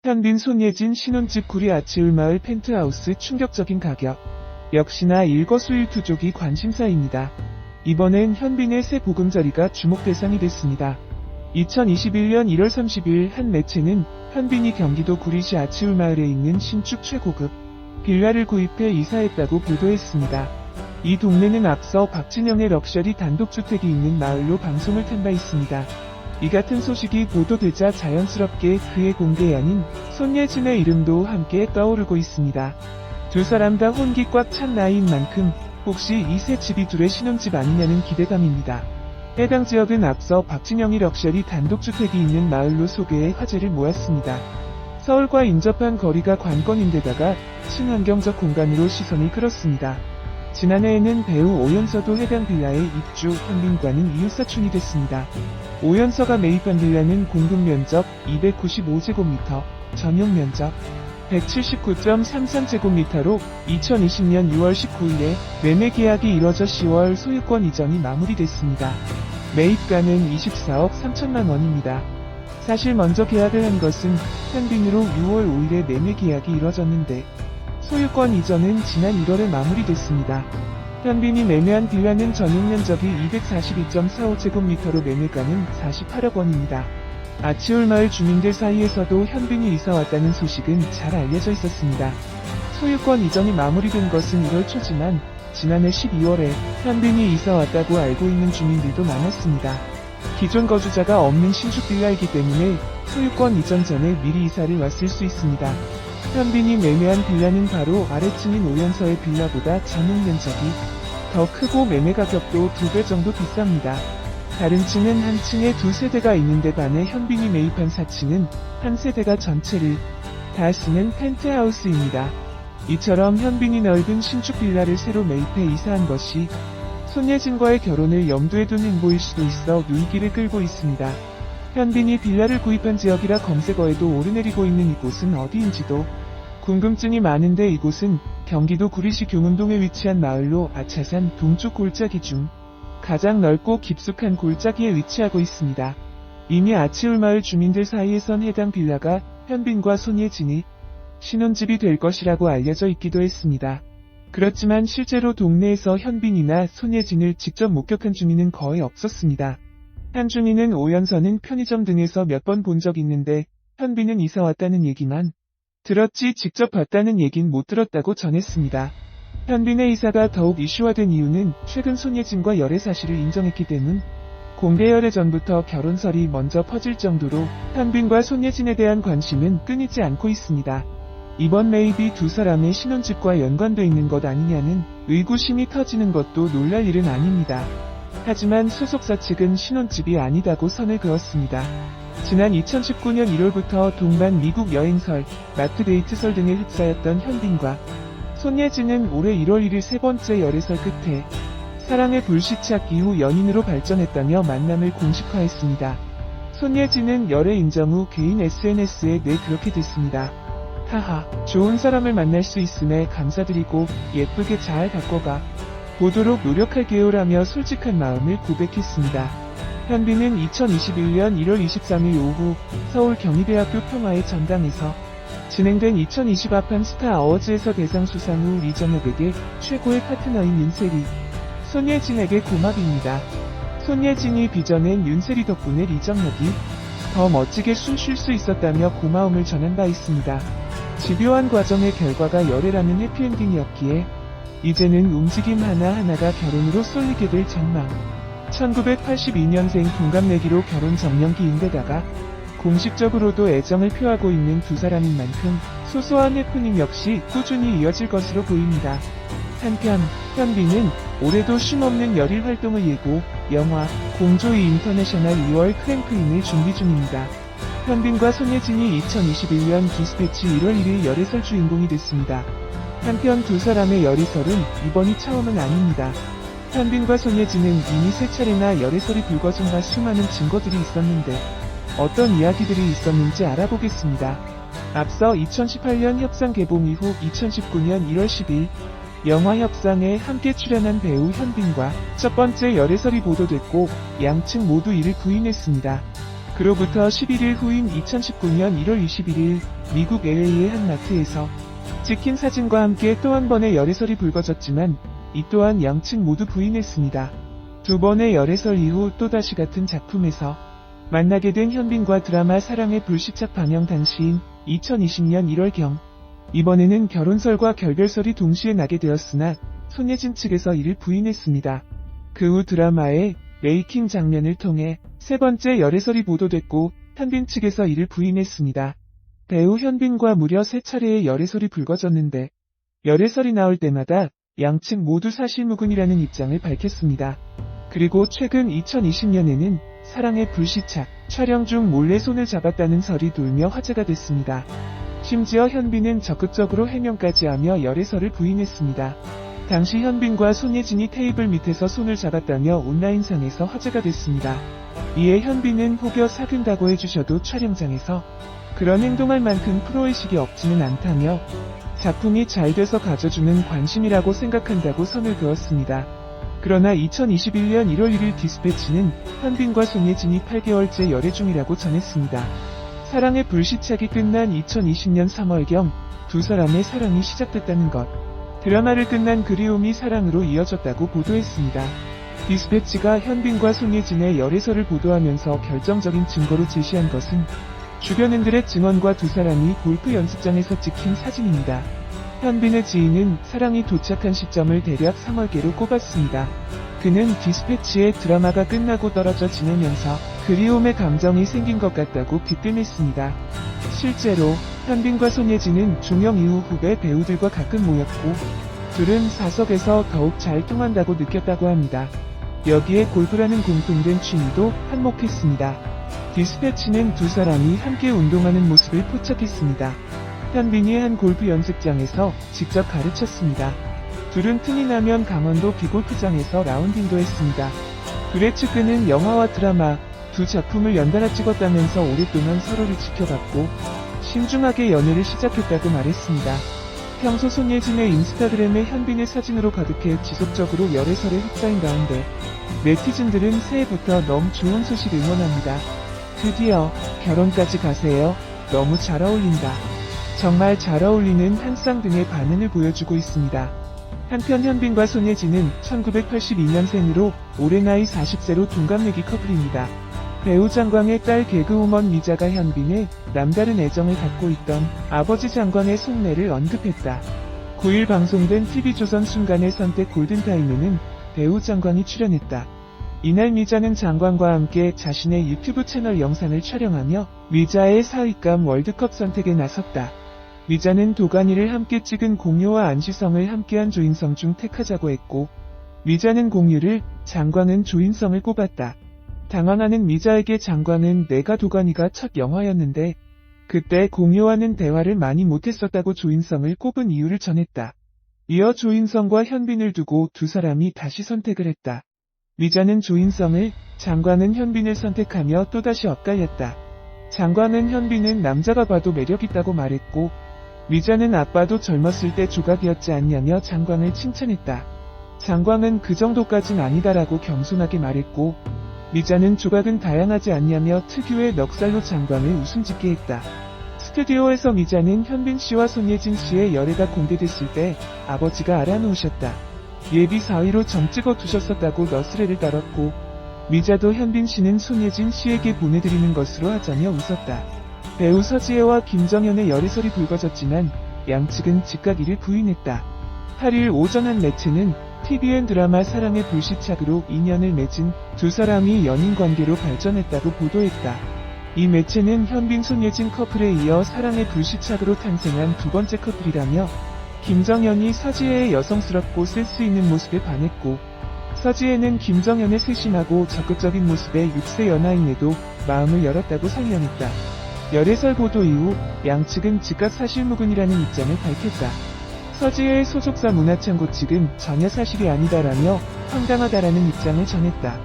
현빈 손예진 신혼집 구리 아치울마을 펜트하우스 충격적인 가격. 역시나 일거수일투족이 관심사입니다. 이번엔 현빈의 새 보금자리가 주목 대상이 됐습니다. 2021년 1월 30일 한 매체는 현빈이 경기도 구리시 아치울마을에 있는 신축 최고급 빌라를 구입해 이사했다고 보도했습니다. 이 동네는 앞서 박진영의 럭셔리 단독주택이 있는 마을로 방송을 탄 바 있습니다. 이 같은 소식이 보도되자 자연스럽게 그의 공개연인 손예진의 이름도 함께 떠오르고 있습니다. 두 사람 다 혼기 꽉 찬 나이인 만큼 혹시 이 새 집이 둘의 신혼집 아니냐는 기대감입니다. 해당 지역은 앞서 박진영이 럭셔리 단독주택이 있는 마을로 소개해 화제를 모았습니다. 서울과 인접한 거리가 관건인데다가 친환경적 공간으로 시선을 끌었습니다. 지난해에는 배우 오연서도 해당 빌라에 입주, 현빈과는 이웃사촌이 됐습니다. 오연서가 매입한 빌라는 공급 면적 295제곱미터, 전용 면적 179.33제곱미터로 2020년 6월 19일에 매매 계약이 이뤄져 10월 소유권 이전이 마무리됐습니다. 매입가는 24억 3천만 원입니다. 사실 먼저 계약을 한 것은 현빈으로 6월 5일에 매매 계약이 이뤄졌는데 소유권 이전은 지난 1월에 마무리됐습니다. 현빈이 매매한 빌라는 전용 면적이 242.45제곱미터로 매매가는 48억 원입니다. 아치울마을 주민들 사이에서도 현빈이 이사왔다는 소식은 잘 알려져 있었습니다. 소유권 이전이 마무리된 것은 1월 초지만 지난해 12월에 현빈이 이사왔다고 알고 있는 주민들도 많았습니다. 기존 거주자가 없는 신축 빌라이기 때문에 소유권 이전 전에 미리 이사를 왔을 수 있습니다. 현빈이 매매한 빌라는 바로 아래층인 오연서의 빌라보다 전용 면적이 더 크고 매매 가격도 2배 정도 비쌉니다. 다른 층은 한 층에 두 세대가 있는데 반해 현빈이 매입한 4층은 한 세대가 전체를 다 쓰는 펜트하우스입니다. 이처럼 현빈이 넓은 신축 빌라를 새로 매입해 이사한 것이 손예진과의 결혼을 염두에 둔 행보일 수도 있어 눈길을 끌고 있습니다. 현빈이 빌라를 구입한 지역이라 검색어에도 오르내리고 있는 이곳은 어디인지도 궁금증이 많은데 이곳은 경기도 구리시 교문동에 위치한 마을로 아차산 동쪽 골짜기 중 가장 넓고 깊숙한 골짜기에 위치하고 있습니다. 이미 아치울마을 주민들 사이에선 해당 빌라가 현빈과 손예진이 신혼집이 될 것이라고 알려져 있기도 했습니다. 그렇지만 실제로 동네에서 현빈이나 손예진을 직접 목격한 주민은 거의 없었습니다. 한 주민은 오연서는 편의점 등에서 몇 번 본 적 있는데 현빈은 이사 왔다는 얘기만 들었지 직접 봤다는 얘긴 못 들었다고 전했습니다. 현빈의 이사가 더욱 이슈화된 이유는 최근 손예진과 열애 사실을 인정했기 때문 공개 열애 전부터 결혼설이 먼저 퍼질 정도로 현빈과 손예진에 대한 관심은 끊이지 않고 있습니다. 이번 매입이 두 사람의 신혼집과 연관돼 있는 것 아니냐는 의구심이 터지는 것도 놀랄 일은 아닙니다. 하지만 소속사 측은 신혼집이 아니다고 선을 그었습니다. 지난 2019년 1월부터 동반 미국 여행설, 마트데이트설 등에 휩싸였던 현빈과 손예진은 올해 1월 1일 세 번째 열애설 끝에 사랑의 불시착 이후 연인으로 발전했다며 만남을 공식화했습니다. 손예진은 열애 인정 후 개인 SNS에 그렇게 됐습니다. 하하, 좋은 사람을 만날 수 있음에 감사드리고 예쁘게 잘 바꿔가 보도록 노력할게요라며 솔직한 마음을 고백했습니다. 현빈은 2021년 1월 23일 오후 서울 경희대학교 평화의 전당에서 진행된 2020 아판 스타 어워즈에서 대상 수상 후 리정혁에게 최고의 파트너인 윤세리, 손예진에게 고맙입니다. 손예진이 빚어낸 윤세리 덕분에 리정혁이 더 멋지게 숨 쉴 수 있었다며 고마움을 전한 바 있습니다. 집요한 과정의 결과가 열애라는 해피엔딩이었기에 이제는 움직임 하나하나가 결혼으로 쏠리게 될 전망. 1982년생 동갑내기로 결혼 정년기인데다가 공식적으로도 애정을 표하고 있는 두 사람인 만큼 소소한 해프닝 역시 꾸준히 이어질 것으로 보입니다. 한편 현빈은 올해도 쉼없는 열일 활동을 예고 영화 공조이 인터내셔널 2월 크랭크인을 준비 중입니다. 현빈과 손예진이 2021년 디스패치 1월 1일 열애설 주인공이 됐습니다. 한편 두 사람의 열애설은 이번이 처음은 아닙니다. 현빈과 손예진은 이미 세 차례나 열애설이 불거진 바 수많은 증거들이 있었는데 어떤 이야기들이 있었는지 알아보겠습니다. 앞서 2018년 협상 개봉 이후 2019년 1월 10일 영화 협상에 함께 출연한 배우 현빈과 첫 번째 열애설이 보도됐고 양측 모두 이를 부인했습니다. 그로부터 11일 후인 2019년 1월 21일 미국 LA의 한 마트에서 찍힌 사진과 함께 또 한 번의 열애설이 불거졌지만 이 또한 양측 모두 부인했습니다. 두 번의 열애설 이후 또다시 같은 작품에서 만나게 된 현빈과 드라마 사랑의 불시착 방영 당시인 2020년 1월경 이번에는 결혼설과 결별설이 동시에 나게 되었으나 손예진 측에서 이를 부인했습니다. 그 후 드라마의 메이킹 장면을 통해 세 번째 열애설이 보도됐고 현빈 측에서 이를 부인했습니다. 배우 현빈과 무려 3차례의 열애설이 불거졌는데 열애설이 나올 때마다 양측 모두 사실무근이라는 입장을 밝혔습니다. 그리고 최근 2020년에는 사랑의 불시착 촬영 중 몰래 손을 잡았다는 설이 돌며 화제가 됐습니다. 심지어 현빈은 적극적으로 해명까지 하며 열애설을 부인했습니다. 당시 현빈과 손예진이 테이블 밑에서 손을 잡았다며 온라인상에서 화제가 됐습니다. 이에 현빈은 혹여 사귄다고 해주셔도 촬영장에서 그런 행동할 만큼 프로의식이 없지는 않다며 작품이 잘 돼서 가져주는 관심이라고 생각한다고 선을 그었습니다. 그러나 2021년 1월 1일 디스패치는 현빈과 손예진이 8개월째 열애 중이라고 전했습니다. 사랑의 불시착이 끝난 2020년 3월경 두 사람의 사랑이 시작됐다는 것. 드라마를 끝난 그리움이 사랑으로 이어졌다고 보도했습니다. 디스패치가 현빈과 손예진의 열애설을 보도하면서 결정적인 증거로 제시한 것은 주변인들의 증언과 두 사람이 골프 연습장에서 찍힌 사진입니다. 현빈의 지인은 사랑이 도착한 시점을 대략 3월계로 꼽았습니다. 그는 디스패치의 드라마가 끝나고 떨어져 지내면서 그리움의 감정이 생긴 것 같다고 비판했습니다. 실제로 현빈과 손예진은 종영 이후 후배 배우들과 가끔 모였고 둘은 사석에서 더욱 잘 통한다고 느꼈다고 합니다. 여기에 골프라는 공통된 취미도 한몫했습니다. 디스패치는 두 사람이 함께 운동하는 모습을 포착했습니다. 현빈이 한 골프 연습장에서 직접 가르쳤습니다. 둘은 틈이 나면 강원도 비골프장에서 라운딩도 했습니다. 둘의 측근은 영화와 드라마 두 작품을 연달아 찍었다면서 오랫동안 서로를 지켜봤고 신중하게 연애를 시작했다고 말했습니다. 평소 손예진의 인스타그램에 현빈의 사진으로 가득해 지속적으로 열애설에 휩싸인 가운데 네티즌들은 새해부터 너무 좋은 소식 응원합니다. 드디어 결혼까지 가세요. 너무 잘 어울린다. 정말 잘 어울리는 한 쌍 등의 반응을 보여주고 있습니다. 한편 현빈과 손예진은 1982년생으로 올해 나이 40세로 동갑내기 커플입니다. 배우 장광의 딸 개그우먼 미자가 현빈의 남다른 애정을 갖고 있던 아버지 장광의 속내를 언급했다. 9일 방송된 TV조선 순간의 선택 골든타임에는 배우 장광이 출연했다. 이날 미자는 장광과 함께 자신의 유튜브 채널 영상을 촬영하며 미자의 사윗감 월드컵 선택에 나섰다. 미자는 도가니를 함께 찍은 공유와 안시성을 함께한 조인성 중 택하자고 했고 미자는 공유를, 장광은 조인성을 꼽았다. 당황하는 미자에게 장광은 내가 도가니가 첫 영화였는데 그때 공유와는 대화를 많이 못했었다고 조인성을 꼽은 이유를 전했다. 이어 조인성과 현빈을 두고 두 사람이 다시 선택을 했다. 미자는 조인성을, 장광은 현빈을 선택하며 또다시 엇갈렸다. 장광은 현빈은 남자가 봐도 매력있다고 말했고 미자는 아빠도 젊었을 때 조각이었지 않냐며 장광을 칭찬했다. 장광은 그 정도까진 아니다라고 겸손하게 말했고 미자는 조각은 다양하지 않냐며 특유의 넉살로 장광을 웃음짓게 했다. 스튜디오에서 미자는 현빈 씨와 손예진 씨의 열애가 공개됐을 때 아버지가 알아놓으셨다. 예비 4위로 점 찍어 두셨었다고 너스레를 떨었고 미자도 현빈 씨는 손예진 씨에게 보내드리는 것으로 하자며 웃었다. 배우 서지혜와 김정현의 열애설이 불거졌지만 양측은 즉각 이를 부인했다. 8일 오전 한 매체는 TVN 드라마 사랑의 불시착으로 인연을 맺은 두 사람이 연인관계로 발전했다고 보도했다. 이 매체는 현빈 손예진 커플에 이어 사랑의 불시착으로 탄생한 두 번째 커플이라며 김정현이 서지혜의 여성스럽고 센스 있는 모습에 반했고 서지혜는 김정현의 세심하고 적극적인 모습에 6세 연하인에도 마음을 열었다고 설명했다. 열애설 보도 이후 양측은 즉각 사실무근이라는 입장을 밝혔다. 서지혜의 소속사 문화창고 측은 전혀 사실이 아니다라며 황당하다라는 입장을 전했다.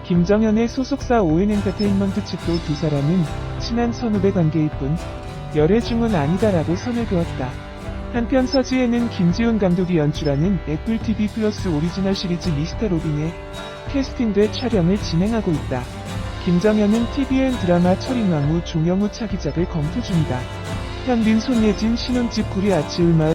김정현의 소속사 ON엔터테인먼트 측도 두 사람은 친한 선후배 관계일 뿐 열애 중은 아니다라고 선을 그었다. 한편 서지혜는 김지훈 감독이 연출하는 애플 TV 플러스 오리지널 시리즈 미스터 로빈에 캐스팅돼 촬영을 진행하고 있다. 김정현은 TVN 드라마 철인왕후 종영후 차기작을 검토 중이다. 현빈 손예진 신혼집 구리 아치울마을